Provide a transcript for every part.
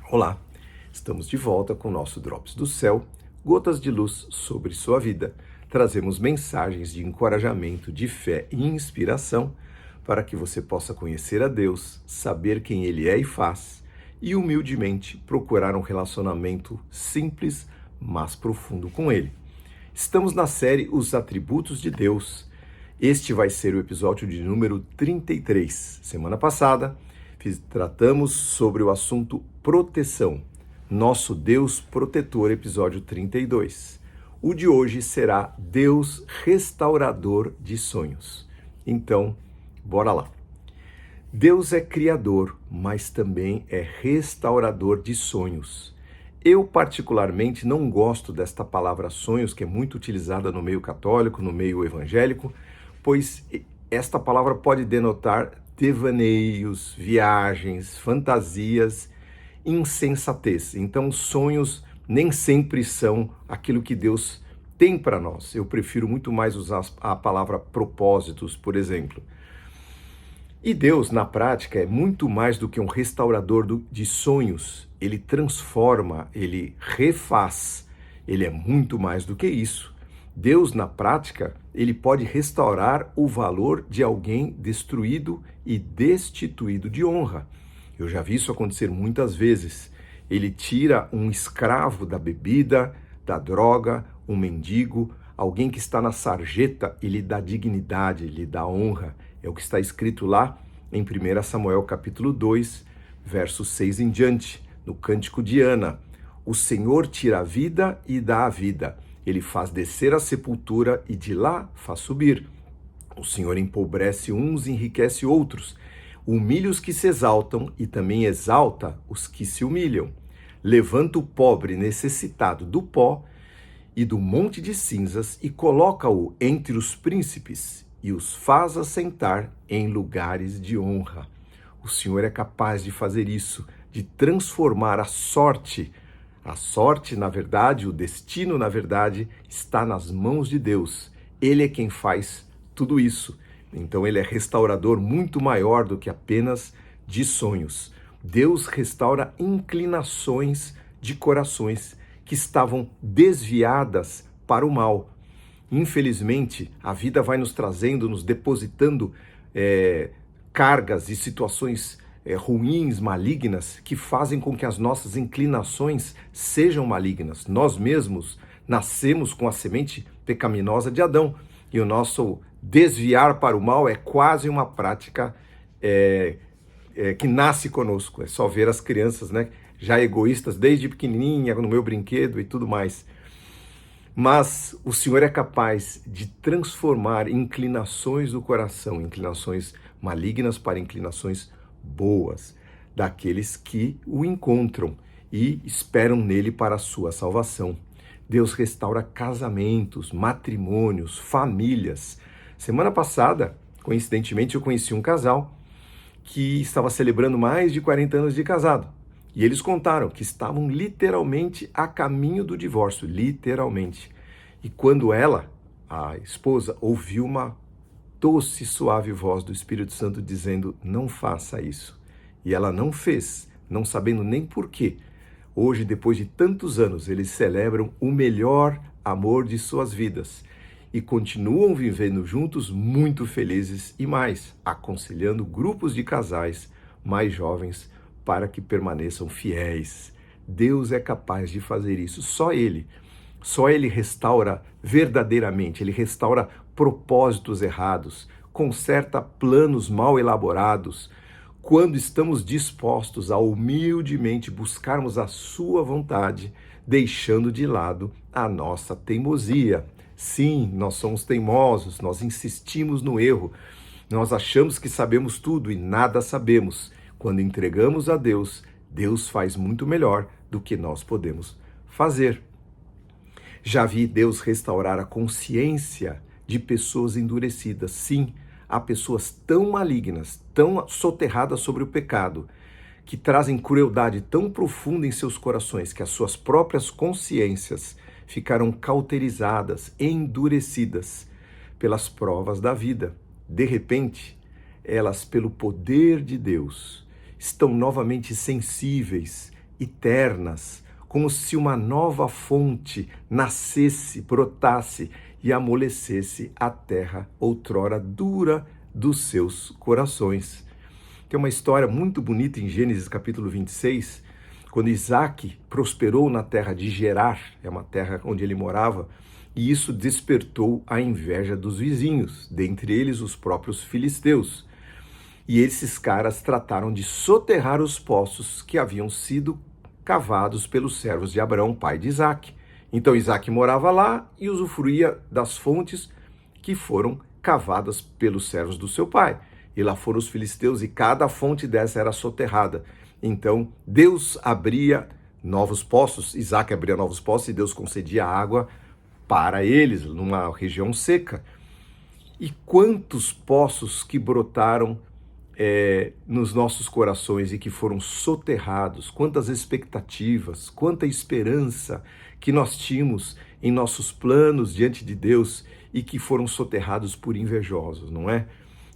Olá, estamos de volta com o nosso Drops do Céu, gotas de luz sobre sua vida. Trazemos mensagens de encorajamento, de fé e inspiração para que você possa conhecer a Deus, saber quem Ele é e faz e humildemente procurar um relacionamento simples, mas profundo com Ele. Estamos na série Os Atributos de Deus. Este vai ser o episódio de número 33. Semana passada, tratamos sobre o assunto proteção. Nosso Deus protetor, episódio 32. O de hoje será Deus restaurador de sonhos. Então, bora lá. Deus é criador, mas também é restaurador de sonhos. Eu, particularmente, não gosto desta palavra sonhos, que é muito utilizada no meio católico, no meio evangélico, pois esta palavra pode denotar devaneios, viagens, fantasias, insensatez. Então, sonhos nem sempre são aquilo que Deus tem para nós. Eu prefiro muito mais usar a palavra propósitos, por exemplo. E Deus, na prática, é muito mais do que um restaurador de sonhos. Ele transforma, ele refaz. Ele é muito mais do que isso. Deus, na prática, ele pode restaurar o valor de alguém destruído e destituído de honra. Eu já vi isso acontecer muitas vezes. Ele tira um escravo da bebida, da droga, um mendigo, alguém que está na sarjeta, ele dá dignidade, ele dá honra. É o que está escrito lá em 1 Samuel capítulo 2, verso 6 em diante, no Cântico de Ana. O Senhor tira a vida e dá a vida. Ele faz descer a sepultura e de lá faz subir. O Senhor empobrece uns e enriquece outros. Humilha os que se exaltam e também exalta os que se humilham. Levanta o pobre necessitado do pó e do monte de cinzas e coloca-o entre os príncipes e os faz assentar em lugares de honra. O Senhor é capaz de fazer isso, de transformar a sorte. A sorte, na verdade, o destino, na verdade, está nas mãos de Deus. Ele é quem faz tudo isso. Então, ele é restaurador muito maior do que apenas de sonhos. Deus restaura inclinações de corações que estavam desviadas para o mal. Infelizmente, a vida vai nos trazendo, nos depositando cargas e situações ruins, malignas, que fazem com que as nossas inclinações sejam malignas. Nós mesmos nascemos com a semente pecaminosa de Adão e o nosso desviar para o mal é quase uma prática que nasce conosco. É só ver as crianças, né, já egoístas desde pequenininha, no meu brinquedo e tudo mais. Mas o Senhor é capaz de transformar inclinações do coração, inclinações malignas para inclinações boas, daqueles que o encontram e esperam nele para a sua salvação. Deus restaura casamentos, matrimônios, famílias. Semana passada, coincidentemente, eu conheci um casal que estava celebrando mais de 40 anos de casado. E eles contaram que estavam literalmente a caminho do divórcio, literalmente. E quando ela, a esposa, ouviu uma doce e suave voz do Espírito Santo dizendo, não faça isso. E ela não fez, não sabendo nem porquê. Hoje, depois de tantos anos, eles celebram o melhor amor de suas vidas e continuam vivendo juntos muito felizes e mais, aconselhando grupos de casais mais jovens para que permaneçam fiéis. Deus é capaz de fazer isso, só Ele restaura verdadeiramente, Ele restaura propósitos errados, conserta planos mal elaborados, quando estamos dispostos a humildemente buscarmos a sua vontade, deixando de lado a nossa teimosia. Sim, nós somos teimosos, nós insistimos no erro, nós achamos que sabemos tudo e nada sabemos. Quando entregamos a Deus, Deus faz muito melhor do que nós podemos fazer. Já vi Deus restaurar a consciência de pessoas endurecidas. Sim, há pessoas tão malignas, tão soterradas sobre o pecado, que trazem crueldade tão profunda em seus corações que as suas próprias consciências ficaram cauterizadas, endurecidas pelas provas da vida. De repente, elas, pelo poder de Deus, estão novamente sensíveis e ternas, como se uma nova fonte nascesse, brotasse e amolecesse a terra outrora dura dos seus corações. Tem uma história muito bonita em Gênesis capítulo 26, quando Isaac prosperou na terra de Gerar, é uma terra onde ele morava, e isso despertou a inveja dos vizinhos, dentre eles os próprios filisteus. E esses caras trataram de soterrar os poços que haviam sido cavados pelos servos de Abraão, pai de Isaac. Então Isaac morava lá e usufruía das fontes que foram cavadas pelos servos do seu pai. E lá foram os filisteus e cada fonte dessa era soterrada. Então Deus abria novos poços, Isaac abria novos poços e Deus concedia água para eles, numa região seca. E quantos poços que brotaram nos nossos corações e que foram soterrados, quantas expectativas, quanta esperança que nós tínhamos em nossos planos diante de Deus e que foram soterrados por invejosos, não é?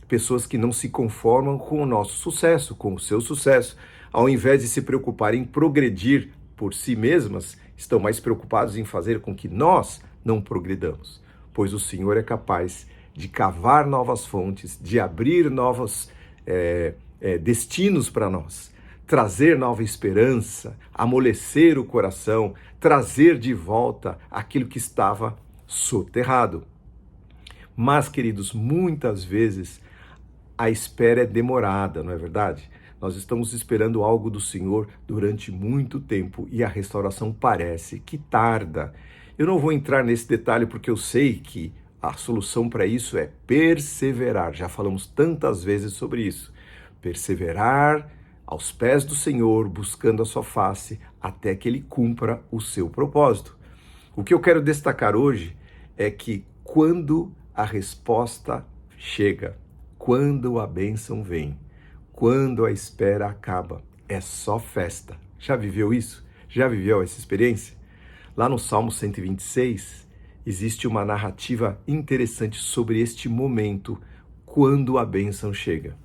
Pessoas que não se conformam com o nosso sucesso, com o seu sucesso, ao invés de se preocupar em progredir por si mesmas, estão mais preocupados em fazer com que nós não progredamos, pois o Senhor é capaz de cavar novas fontes, de abrir novos destinos para nós, trazer nova esperança, amolecer o coração, trazer de volta aquilo que estava soterrado. Mas, queridos, muitas vezes a espera é demorada, não é verdade? Nós estamos esperando algo do Senhor durante muito tempo e a restauração parece que tarda. Eu não vou entrar nesse detalhe porque eu sei que a solução para isso é perseverar. Já falamos tantas vezes sobre isso. Perseverar aos pés do Senhor, buscando a sua face, até que Ele cumpra o seu propósito. O que eu quero destacar hoje é que quando a resposta chega, quando a bênção vem, quando a espera acaba, é só festa. Já viveu isso? Já viveu essa experiência? Lá no Salmo 126, existe uma narrativa interessante sobre este momento, quando a bênção chega.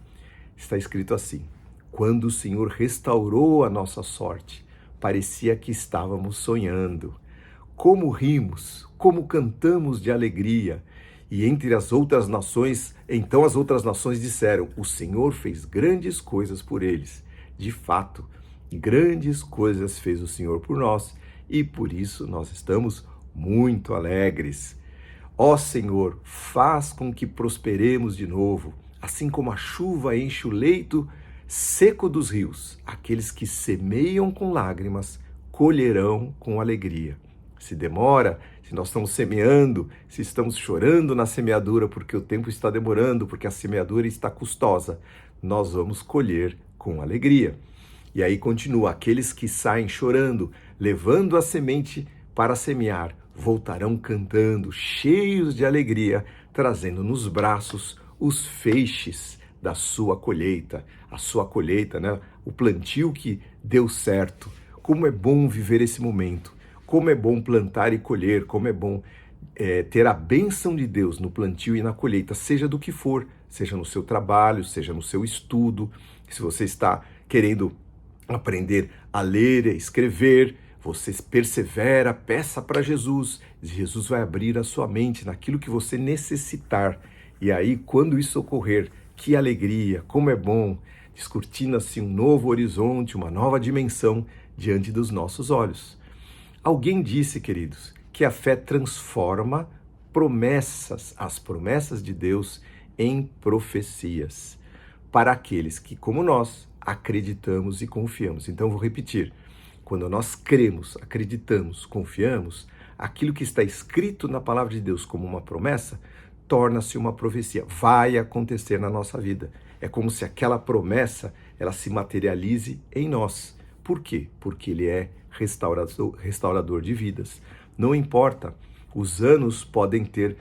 Está escrito assim: quando o Senhor restaurou a nossa sorte, parecia que estávamos sonhando. Como rimos, como cantamos de alegria. E entre as outras nações, então as outras nações disseram: o Senhor fez grandes coisas por eles. De fato, grandes coisas fez o Senhor por nós, e por isso nós estamos muito alegres. Ó Senhor, faz com que prosperemos de novo, assim como a chuva enche o leito seco dos rios. Aqueles que semeiam com lágrimas colherão com alegria. Se demora, se nós estamos semeando, se estamos chorando na semeadura porque o tempo está demorando, porque a semeadura está custosa, nós vamos colher com alegria. E aí continua: aqueles que saem chorando, levando a semente para semear, voltarão cantando, cheios de alegria, trazendo nos braços os feixes da sua colheita. A sua colheita, né? O plantio que deu certo. Como é bom viver esse momento. Como é bom plantar e colher. Como é bom ter a bênção de Deus no plantio e na colheita, seja do que for, seja no seu trabalho, seja no seu estudo. Se você está querendo aprender a ler e escrever, você persevera, peça para Jesus. Jesus vai abrir a sua mente naquilo que você necessitar. E aí, quando isso ocorrer, que alegria, como é bom, descortina-se um novo horizonte, uma nova dimensão diante dos nossos olhos. Alguém disse, queridos, que a fé transforma promessas, as promessas de Deus, em profecias, para aqueles que, como nós, acreditamos e confiamos. Então, vou repetir. Quando nós cremos, acreditamos, confiamos, aquilo que está escrito na palavra de Deus como uma promessa, torna-se uma profecia. Vai acontecer na nossa vida. É como se aquela promessa, ela se materialize em nós. Por quê? Porque Ele é restaurador de vidas. Não importa, os anos podem ter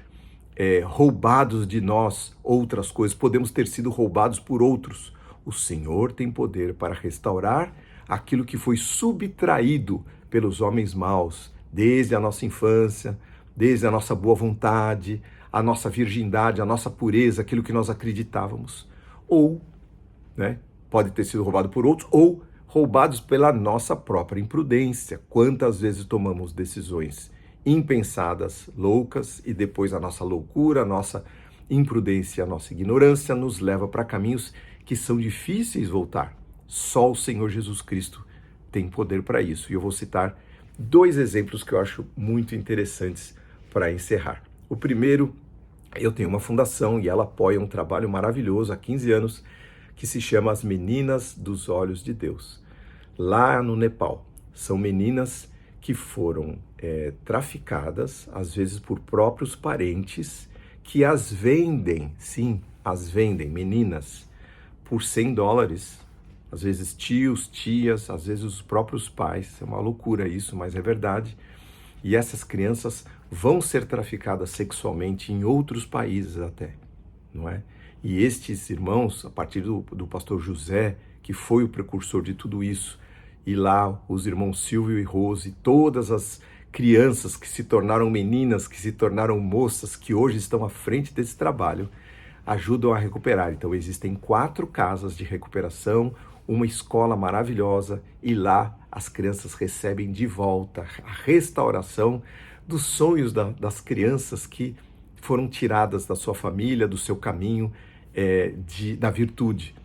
roubados de nós outras coisas, podemos ter sido roubados por outros. O Senhor tem poder para restaurar aquilo que foi subtraído pelos homens maus, desde a nossa infância, desde a nossa boa vontade, a nossa virgindade, a nossa pureza, aquilo que nós acreditávamos. Ou, pode ter sido roubado por outros, ou roubados pela nossa própria imprudência. Quantas vezes tomamos decisões impensadas, loucas, e depois a nossa loucura, a nossa imprudência, a nossa ignorância nos leva para caminhos que são difíceis voltar. Só o Senhor Jesus Cristo tem poder para isso. E eu vou citar 2 exemplos que eu acho muito interessantes para encerrar. O primeiro, eu tenho uma fundação e ela apoia um trabalho maravilhoso há 15 anos que se chama As Meninas dos Olhos de Deus. Lá no Nepal, são meninas que foram traficadas, às vezes por próprios parentes, que as vendem, sim, as vendem, meninas, por $100, às vezes tios, tias, às vezes os próprios pais. É uma loucura isso, mas é verdade. E essas crianças vão ser traficadas sexualmente em outros países até, não é? E estes irmãos, a partir do pastor José, que foi o precursor de tudo isso, e lá os irmãos Silvio e Rose, todas as crianças que se tornaram meninas, que se tornaram moças, que hoje estão à frente desse trabalho, ajudam a recuperar. Então existem 4 casas de recuperação, uma escola maravilhosa, e lá as crianças recebem de volta a restauração dos sonhos das crianças que foram tiradas da sua família, do seu caminho da virtude.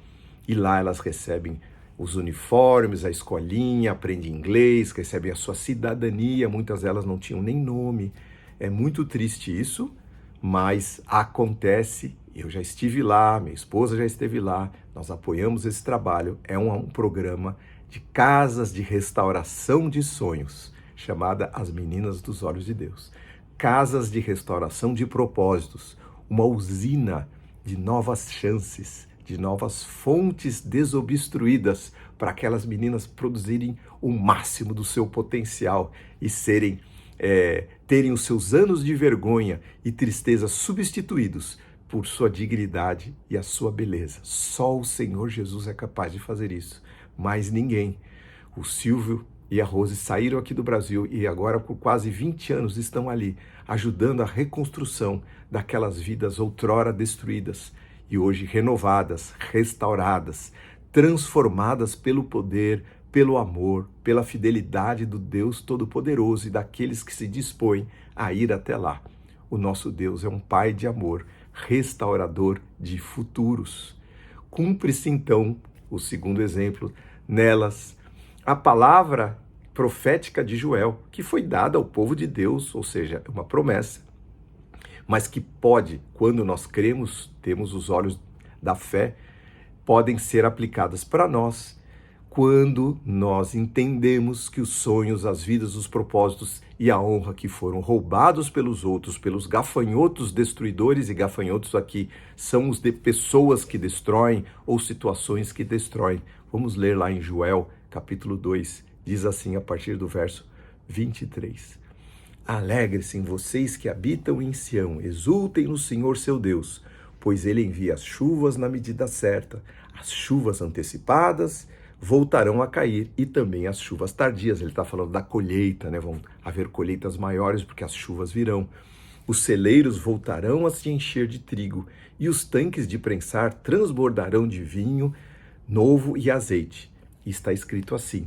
E lá elas recebem os uniformes, a escolinha, aprendem inglês, recebem a sua cidadania, muitas delas não tinham nem nome. É muito triste isso, mas acontece. Eu já estive lá, minha esposa já esteve lá, nós apoiamos esse trabalho. É um programa de casas de restauração de sonhos, chamada As Meninas dos Olhos de Deus. Casas de restauração de propósitos, uma usina de novas chances, de novas fontes desobstruídas para aquelas meninas produzirem o máximo do seu potencial e terem os seus anos de vergonha e tristeza substituídos por sua dignidade e a sua beleza. Só o Senhor Jesus é capaz de fazer isso, mais ninguém. O Silvio e a Rose saíram aqui do Brasil e agora por quase 20 anos estão ali, ajudando a reconstrução daquelas vidas outrora destruídas e hoje renovadas, restauradas, transformadas pelo poder, pelo amor, pela fidelidade do Deus Todo-Poderoso e daqueles que se dispõem a ir até lá. O nosso Deus é um Pai de amor, restaurador de futuros. Cumpre-se então, o segundo exemplo, nelas, a palavra profética de Joel, que foi dada ao povo de Deus, ou seja, uma promessa, mas que pode, quando nós cremos, temos os olhos da fé, podem ser aplicadas para nós, quando nós entendemos que os sonhos, as vidas, os propósitos e a honra que foram roubados pelos outros, pelos gafanhotos destruidores, e gafanhotos aqui são os de pessoas que destroem ou situações que destroem. Vamos ler lá em Joel, capítulo 2, diz assim a partir do verso 23. Alegre-se em vocês que habitam em Sião, exultem no Senhor seu Deus, pois ele envia as chuvas na medida certa, as chuvas antecipadas voltarão a cair e também as chuvas tardias. Ele está falando da colheita, né? Vão haver colheitas maiores porque as chuvas virão. Os celeiros voltarão a se encher de trigo e os tanques de prensar transbordarão de vinho novo e azeite. E está escrito assim: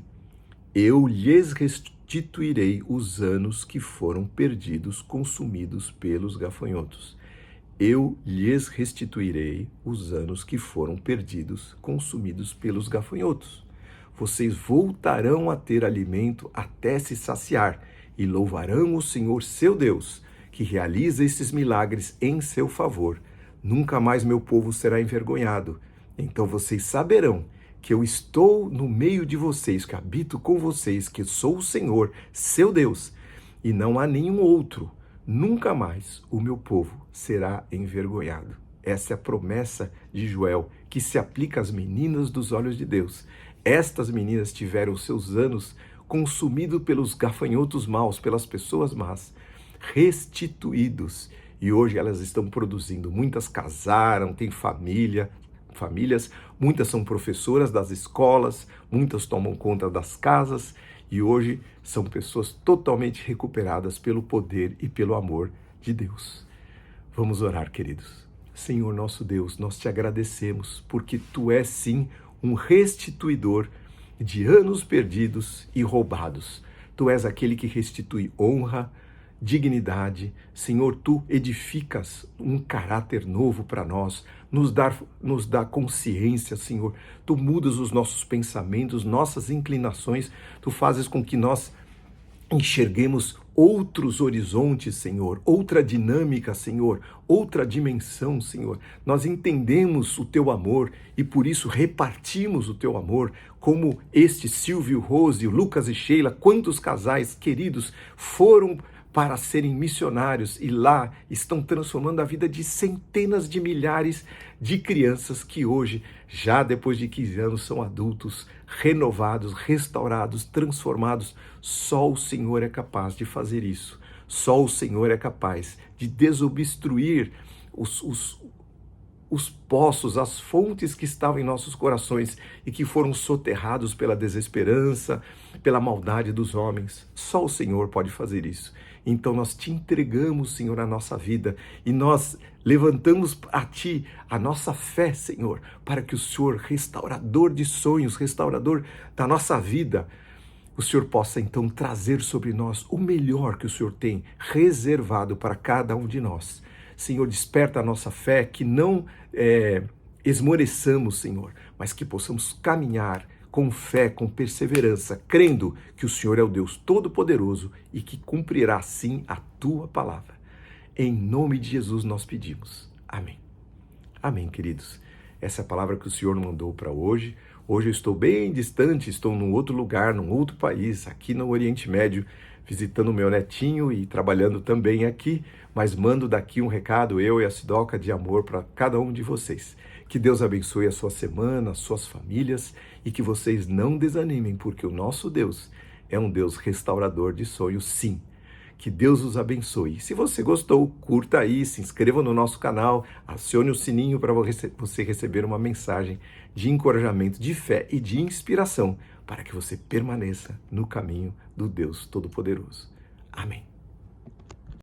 eu lhes restituirei os anos que foram perdidos, consumidos pelos gafanhotos. Eu lhes restituirei os anos que foram perdidos, consumidos pelos gafanhotos. Vocês voltarão a ter alimento até se saciar e louvarão o Senhor seu Deus, que realiza esses milagres em seu favor. Nunca mais meu povo será envergonhado. Então vocês saberão que eu estou no meio de vocês, que habito com vocês, que sou o Senhor, seu Deus, e não há nenhum outro. Nunca mais o meu povo será envergonhado. Essa é a promessa de Joel, que se aplica às meninas dos olhos de Deus. Estas meninas tiveram seus anos consumidos pelos gafanhotos maus, pelas pessoas más, restituídos. E hoje elas estão produzindo. Muitas casaram, têm famílias, muitas são professoras das escolas, muitas tomam conta das casas e hoje são pessoas totalmente recuperadas pelo poder e pelo amor de Deus. Vamos orar, queridos. Senhor nosso Deus, nós te agradecemos porque Tu és sim um restituidor de anos perdidos e roubados. Tu és aquele que restitui honra, dignidade. Senhor, tu edificas um caráter novo para nós, nos dá consciência, Senhor. Tu mudas os nossos pensamentos, nossas inclinações, tu fazes com que nós enxerguemos outros horizontes, Senhor, outra dinâmica, Senhor, outra dimensão, Senhor. Nós entendemos o teu amor e por isso repartimos o teu amor, como este Silvio, Rose, Lucas e Sheila, quantos casais queridos foram para serem missionários e lá estão transformando a vida de centenas de milhares de crianças que hoje, já depois de 15 anos, são adultos, renovados, restaurados, transformados. Só o Senhor é capaz de fazer isso. Só o Senhor é capaz de desobstruir os poços, as fontes que estavam em nossos corações e que foram soterrados pela desesperança, pela maldade dos homens. Só o Senhor pode fazer isso. Então nós te entregamos, Senhor, a nossa vida e nós levantamos a Ti a nossa fé, Senhor, para que o Senhor, restaurador de sonhos, restaurador da nossa vida, o Senhor possa então trazer sobre nós o melhor que o Senhor tem reservado para cada um de nós. Senhor, desperta a nossa fé, que não esmoreçamos, Senhor, mas que possamos caminhar com fé, com perseverança, crendo que o Senhor é o Deus Todo-Poderoso e que cumprirá sim a Tua palavra. Em nome de Jesus nós pedimos. Amém. Amém, queridos. Essa é a palavra que o Senhor mandou para hoje. Hoje eu estou bem distante, estou num outro lugar, num outro país, aqui no Oriente Médio, visitando o meu netinho e trabalhando também aqui, mas mando daqui um recado, eu e a Sidoca, de amor para cada um de vocês. Que Deus abençoe a sua semana, as suas famílias e que vocês não desanimem, porque o nosso Deus é um Deus restaurador de sonhos, sim. Que Deus os abençoe. Se você gostou, curta aí, se inscreva no nosso canal, acione o sininho para você receber uma mensagem de encorajamento, de fé e de inspiração para que você permaneça no caminho do Deus Todo-Poderoso. Amém.